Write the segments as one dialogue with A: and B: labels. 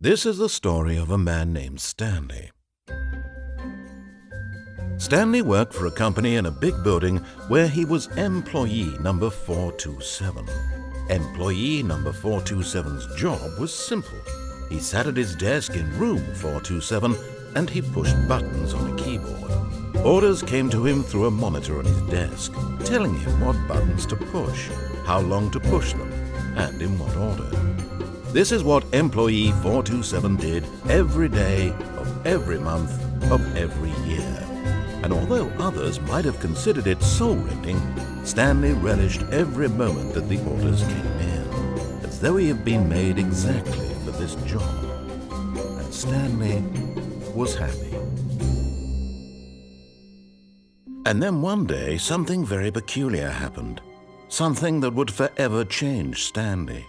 A: This is the story of a man named Stanley. Stanley worked for a company in a big building where he was employee number 427. Employee number 427's job was simple. He sat at his desk in room 427 and he pushed buttons on a keyboard. Orders came to him through a monitor on his desk, telling him what buttons to push, how long to push them, and in what order. This is what employee 427 did every day of every month of every year. And although others might have considered it soul-rending, Stanley relished every moment that the orders came in, as though he had been made exactly for this job. And Stanley was happy. And then one day, something very peculiar happened. Something that would forever change Stanley.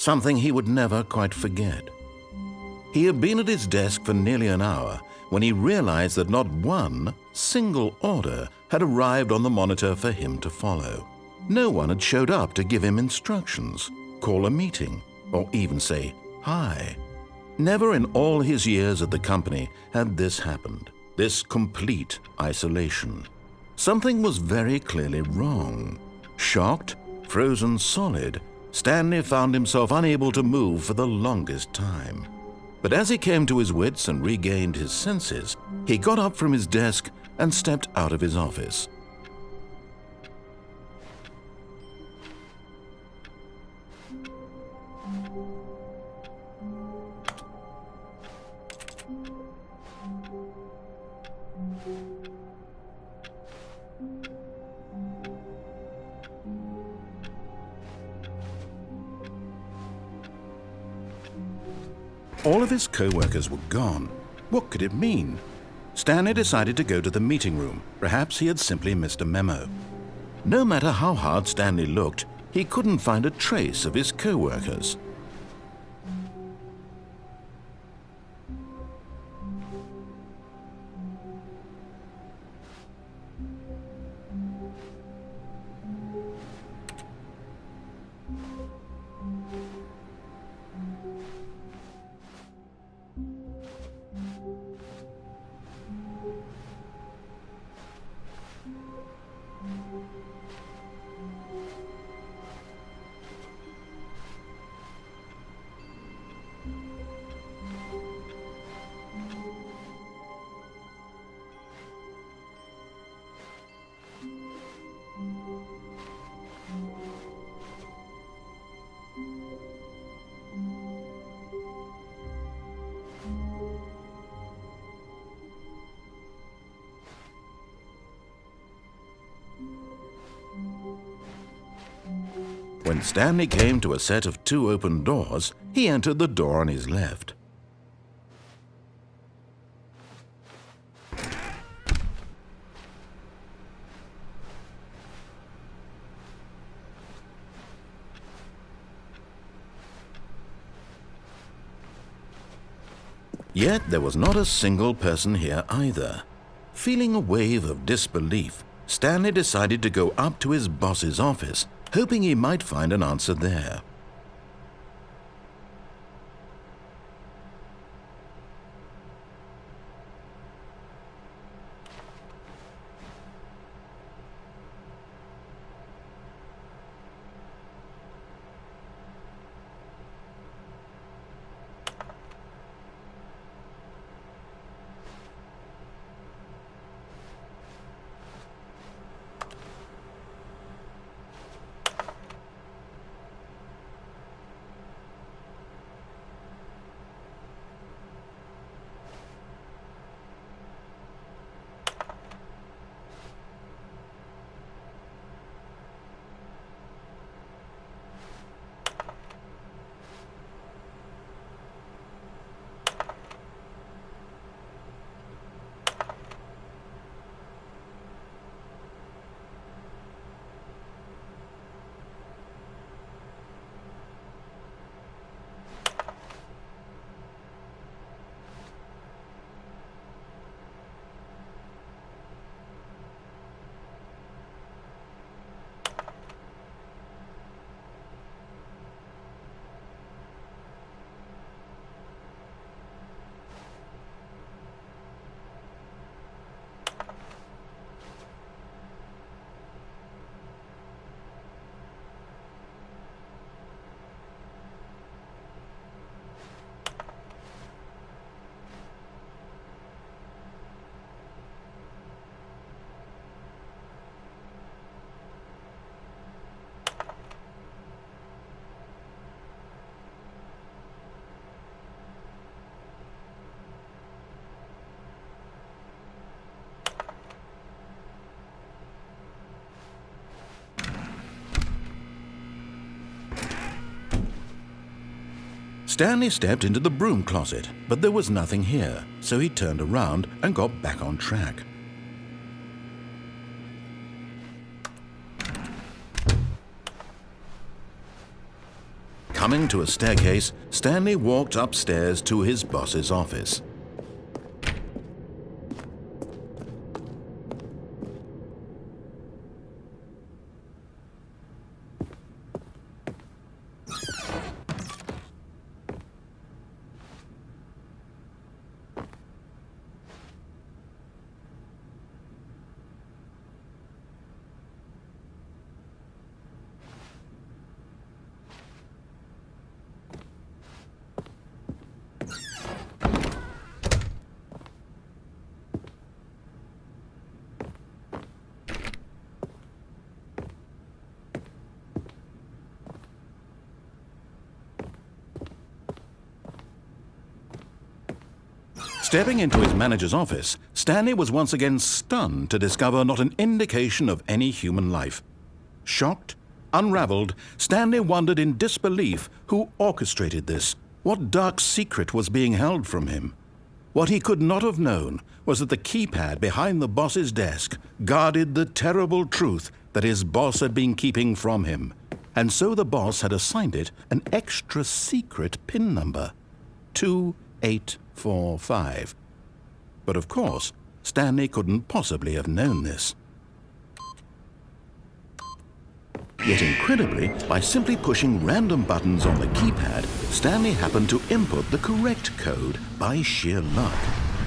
A: Something he would never quite forget. He had been at his desk for nearly an hour when he realized that not one single order had arrived on the monitor for him to follow. No one had showed up to give him instructions, call a meeting, or even say hi. Never in all his years at the company had this happened, this complete isolation. Something was very clearly wrong. Shocked, frozen solid, Stanley found himself unable to move for the longest time. But as he came to his wits and regained his senses, he got up from his desk and stepped out of his office. All of his co-workers were gone. What could it mean? Stanley decided to go to the meeting room. Perhaps he had simply missed a memo. No matter how hard Stanley looked, he couldn't find a trace of his co-workers. When Stanley came to a set of 2 open doors, he entered the door on his left. Yet there was not a single person here either. Feeling a wave of disbelief, Stanley decided to go up to his boss's office, hoping he might find an answer there. Stanley stepped into the broom closet, but there was nothing here, so he turned around and got back on track. Coming to a staircase, Stanley walked upstairs to his boss's office. Stepping into his manager's office, Stanley was once again stunned to discover not an indication of any human life. Shocked, unraveled, Stanley wondered in disbelief who orchestrated this, what dark secret was being held from him. What he could not have known was that the keypad behind the boss's desk guarded the terrible truth that his boss had been keeping from him, and so the boss had assigned it an extra secret PIN number, 2845. But of course, Stanley couldn't possibly have known this. Yet incredibly, by simply pushing random buttons on the keypad, Stanley happened to input the correct code by sheer luck.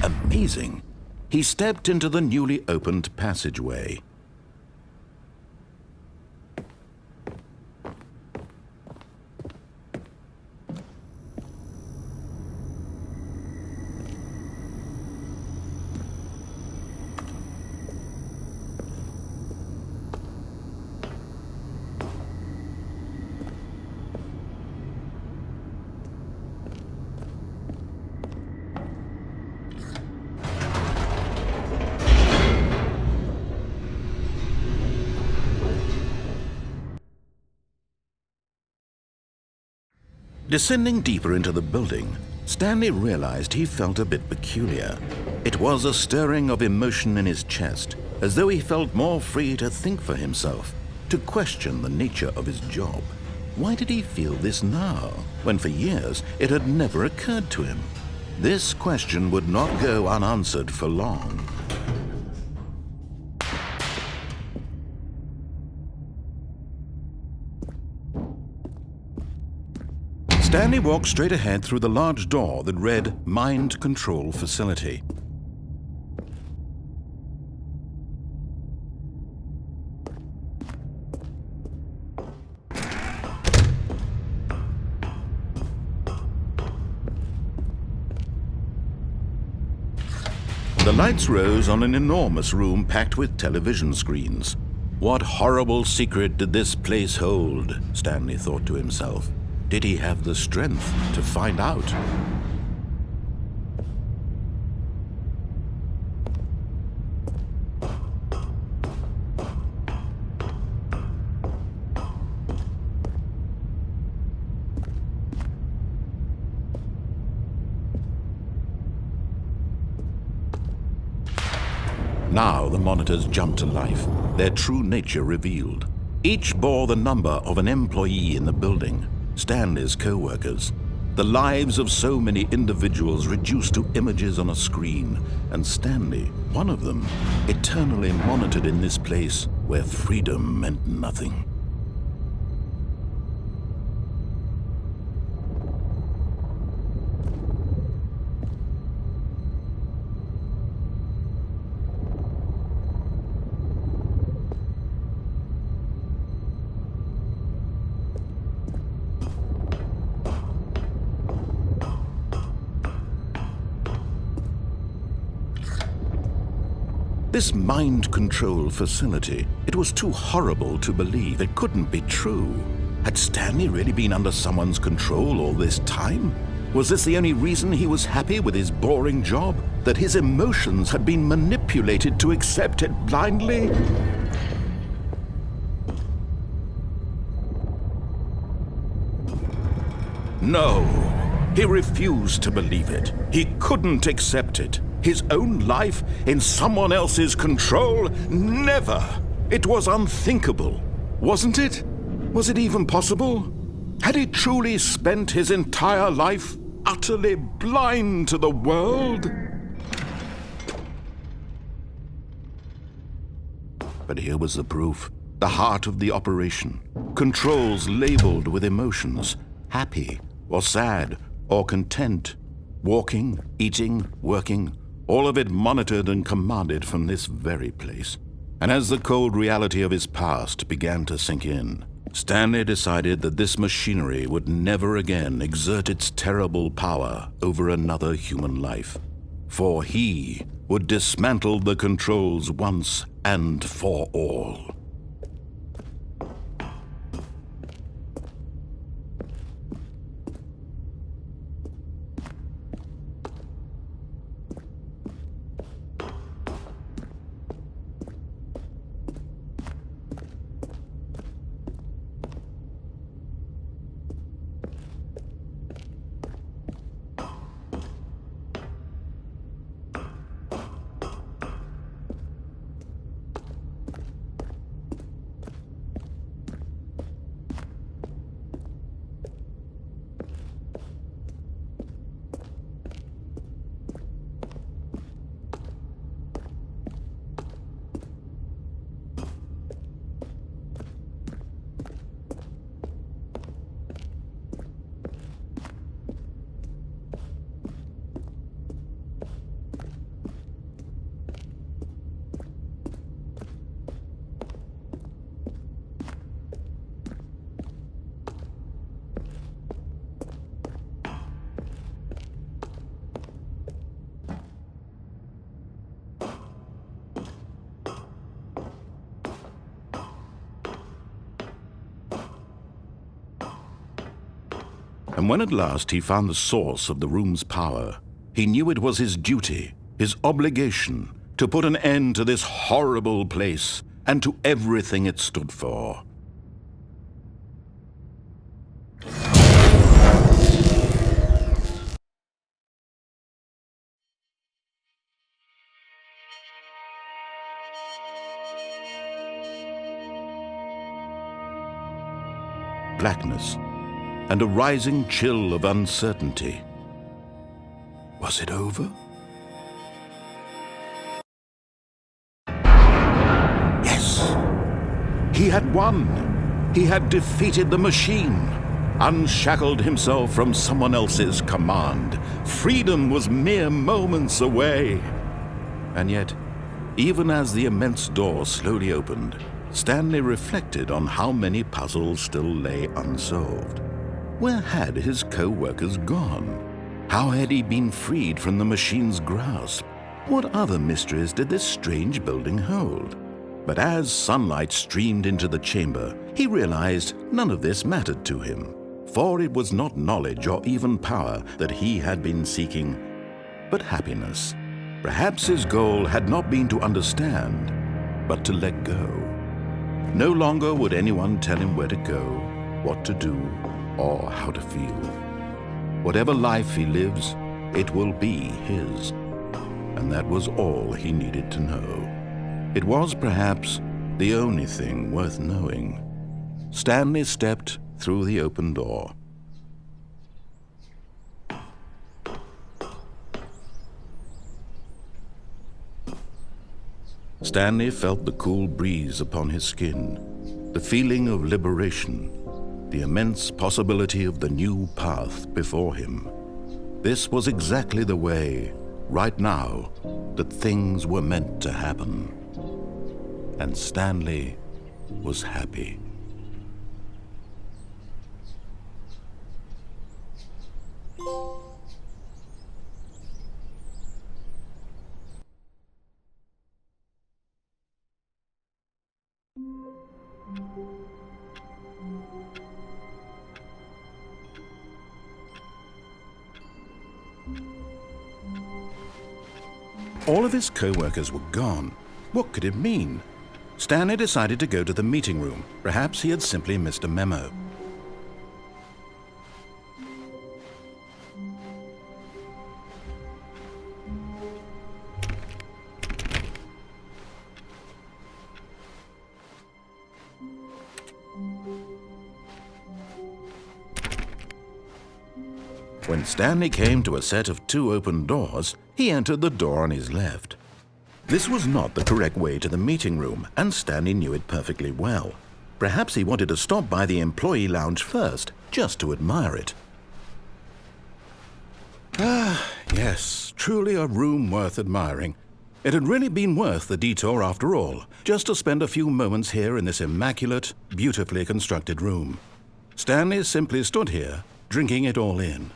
A: Amazing. He stepped into the newly opened passageway. Descending deeper into the building, Stanley realized he felt a bit peculiar. It was a stirring of emotion in his chest, as though he felt more free to think for himself, to question the nature of his job. Why did he feel this now, when for years it had never occurred to him? This question would not go unanswered for long. Stanley walked straight ahead through the large door that read Mind Control Facility. The lights rose on an enormous room packed with television screens. What horrible secret did this place hold? Stanley thought to himself. Did he have the strength to find out? Now the monitors jumped to life, their true nature revealed. Each bore the number of an employee in the building. Stanley's co-workers, the lives of so many individuals reduced to images on a screen, and Stanley, one of them, eternally monitored in this place where freedom meant nothing. This mind control facility, it was too horrible to believe. It couldn't be true. Had Stanley really been under someone's control all this time? Was this the only reason he was happy with his boring job? That his emotions had been manipulated to accept it blindly? No. He refused to believe it. He couldn't accept it. His own life in someone else's control? Never! It was unthinkable. Wasn't it? Was it even possible? Had he truly spent his entire life utterly blind to the world? But here was the proof. The heart of the operation. Controls labeled with emotions. Happy, or sad, or content. Walking, eating, working. All of it monitored and commanded from this very place. And as the cold reality of his past began to sink in, Stanley decided that this machinery would never again exert its terrible power over another human life. For he would dismantle the controls once and for all. And when at last he found the source of the room's power, he knew it was his duty, his obligation, to put an end to this horrible place and to everything it stood for. Blackness and a rising chill of uncertainty. Was it over? Yes! He had won! He had defeated the machine, unshackled himself from someone else's command. Freedom was mere moments away. And yet, even as the immense door slowly opened, Stanley reflected on how many puzzles still lay unsolved. Where had his co-workers gone? How had he been freed from the machine's grasp? What other mysteries did this strange building hold? But as sunlight streamed into the chamber, he realized none of this mattered to him, for it was not knowledge or even power that he had been seeking, but happiness. Perhaps his goal had not been to understand, but to let go. No longer would anyone tell him where to go, what to do, or how to feel. Whatever life he lives, it will be his. And that was all he needed to know. It was perhaps the only thing worth knowing. Stanley stepped through the open door. Stanley felt the cool breeze upon his skin, the feeling of liberation, the immense possibility of the new path before him. This was exactly the way, right now, that things were meant to happen. And Stanley was happy. All of his co-workers were gone. What could it mean? Stanley decided to go to the meeting room. Perhaps he had simply missed a memo. When Stanley came to a set of 2 open doors, he entered the door on his left. This was not the correct way to the meeting room, and Stanley knew it perfectly well. Perhaps he wanted to stop by the employee lounge first, just to admire it. Ah, yes, truly a room worth admiring. It had really been worth the detour after all, just to spend a few moments here in this immaculate, beautifully constructed room. Stanley simply stood here, drinking it all in.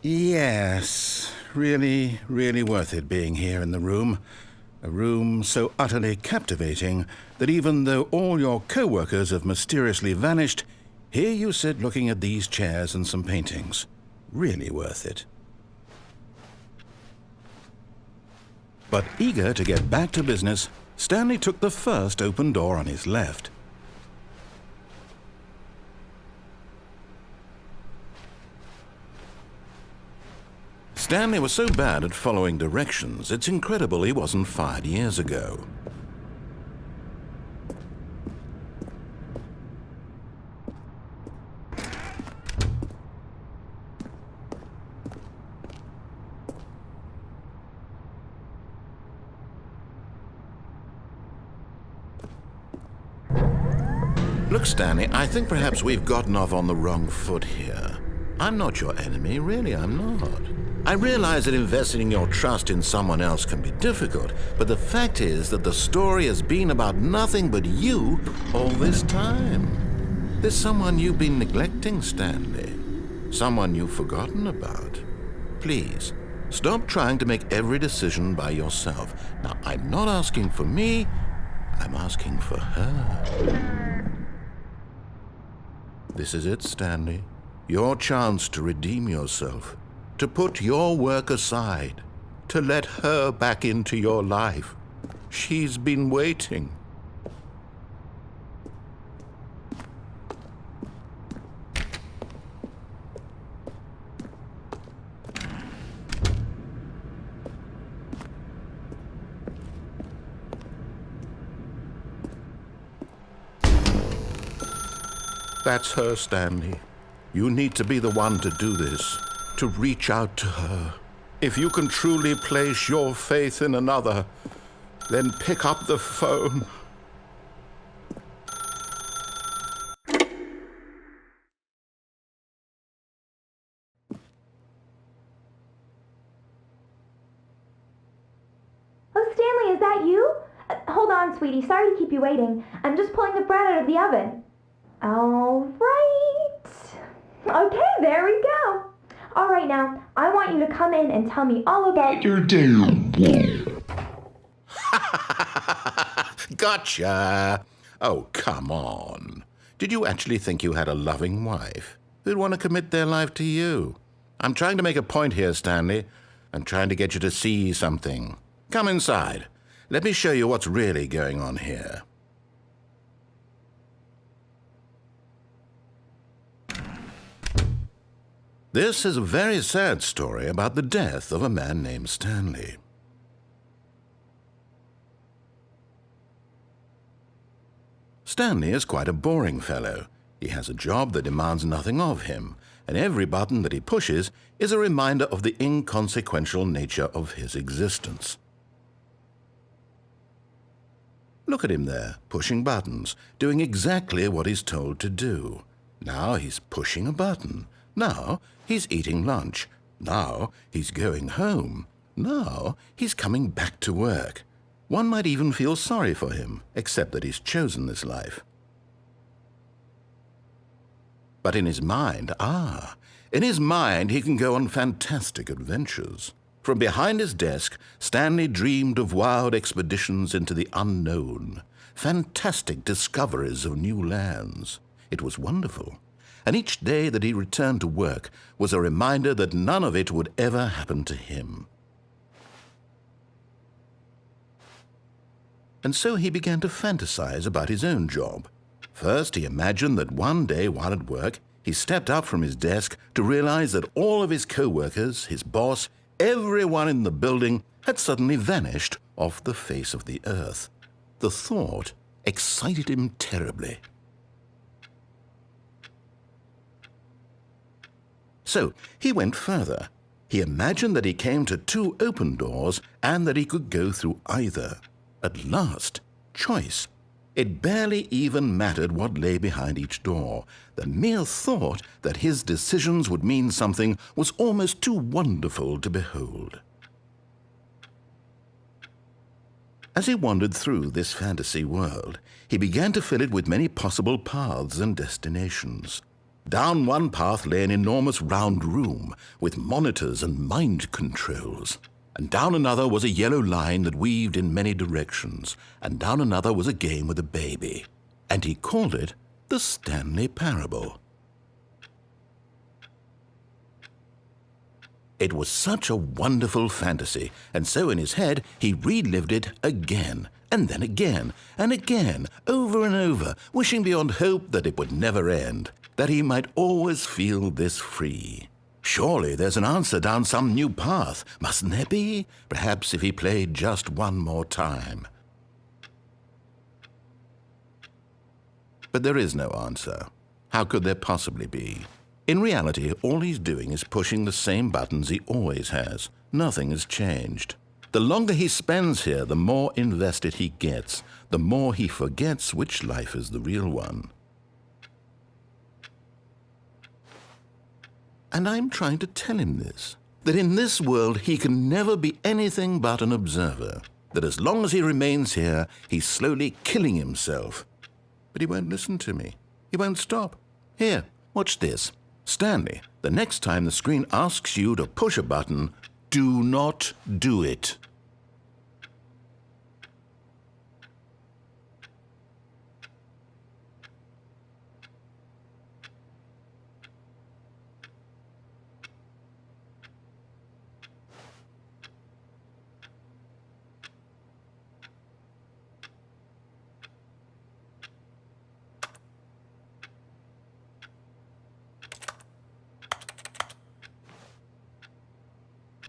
A: Yes, really, really worth it being here in the room. A room so utterly captivating that even though all your co-workers have mysteriously vanished, here you sit looking at these chairs and some paintings. Really worth it. But eager to get back to business, Stanley took the first open door on his left. Stanley was so bad at following directions, it's incredible he wasn't fired years ago. Look, Stanley, I think perhaps we've gotten off on the wrong foot here. I'm not your enemy, really, I'm not. I realize that investing your trust in someone else can be difficult, but the fact is that the story has been about nothing but you all this time. There's someone you've been neglecting, Stanley. Someone you've forgotten about. Please, stop trying to make every decision by yourself. Now, I'm not asking for me, I'm asking for her. This is it, Stanley. Your chance to redeem yourself. To put your work aside, to let her back into your life. She's been waiting. That's her, Stanley. You need to be the one to do this. To reach out to her. If you can truly place your faith in another, then pick up the phone.
B: Oh, Stanley, is that you? Hold on, sweetie. Sorry to keep you waiting. I'm just pulling the bread out of the oven. All right. Okay, there we go. All right, now, I want you to come in and tell me all about your day.
A: Gotcha! Oh, come on. Did you actually think you had a loving wife who'd want to commit their life to you? I'm trying to make a point here, Stanley. I'm trying to get you to see something. Come inside. Let me show you what's really going on here. This is a very sad story about the death of a man named Stanley. Stanley is quite a boring fellow. He has a job that demands nothing of him, and every button that he pushes is a reminder of the inconsequential nature of his existence. Look at him there, pushing buttons, doing exactly what he's told to do. Now he's pushing a button. Now he's eating lunch. Now he's going home. Now he's coming back to work. One might even feel sorry for him, except that he's chosen this life. But in his mind, he can go on fantastic adventures. From behind his desk, Stanley dreamed of wild expeditions into the unknown, fantastic discoveries of new lands. It was wonderful. And each day that he returned to work was a reminder that none of it would ever happen to him. And so he began to fantasize about his own job. First, he imagined that one day while at work, he stepped up from his desk to realize that all of his co-workers, his boss, everyone in the building had suddenly vanished off the face of the earth. The thought excited him terribly. So he went further. He imagined that he came to 2 open doors and that he could go through either. At last, choice. It barely even mattered what lay behind each door. The mere thought that his decisions would mean something was almost too wonderful to behold. As he wandered through this fantasy world, he began to fill it with many possible paths and destinations. Down one path lay an enormous round room with monitors and mind controls. And down another was a yellow line that weaved in many directions. And down another was a game with a baby. And he called it the Stanley Parable. It was such a wonderful fantasy, and so in his head he relived it again, and then again, and again, over and over, wishing beyond hope that it would never end, that he might always feel this free. Surely there's an answer down some new path, mustn't there be? Perhaps if he played just one more time. But there is no answer. How could there possibly be? In reality, all he's doing is pushing the same buttons he always has. Nothing has changed. The longer he spends here, the more invested he gets, the more he forgets which life is the real one. And I'm trying to tell him this, that in this world he can never be anything but an observer, that as long as he remains here, he's slowly killing himself. But he won't listen to me. He won't stop. Here, watch this. Stanley, the next time the screen asks you to push a button, do not do it.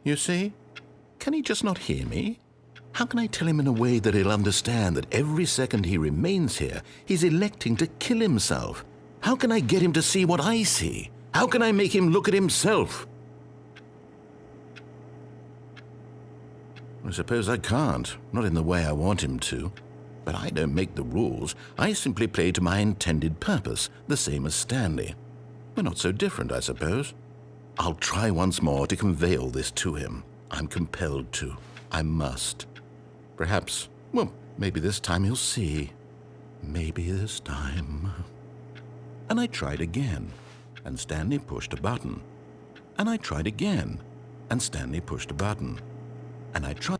A: You see? Can he just not hear me? How can I tell him in a way that he'll understand that every second he remains here, he's electing to kill himself? How can I get him to see what I see? How can I make him look at himself? I suppose I can't, not in the way I want him to. But I don't make the rules. I simply play to my intended purpose, the same as Stanley. We're not so different, I suppose. I'll try once more to convey all this to him. I'm compelled to. I must. Perhaps, well, maybe this time he'll see. Maybe this time. And I tried again, and Stanley pushed a button. And I tried again, and Stanley pushed a button. And I tried.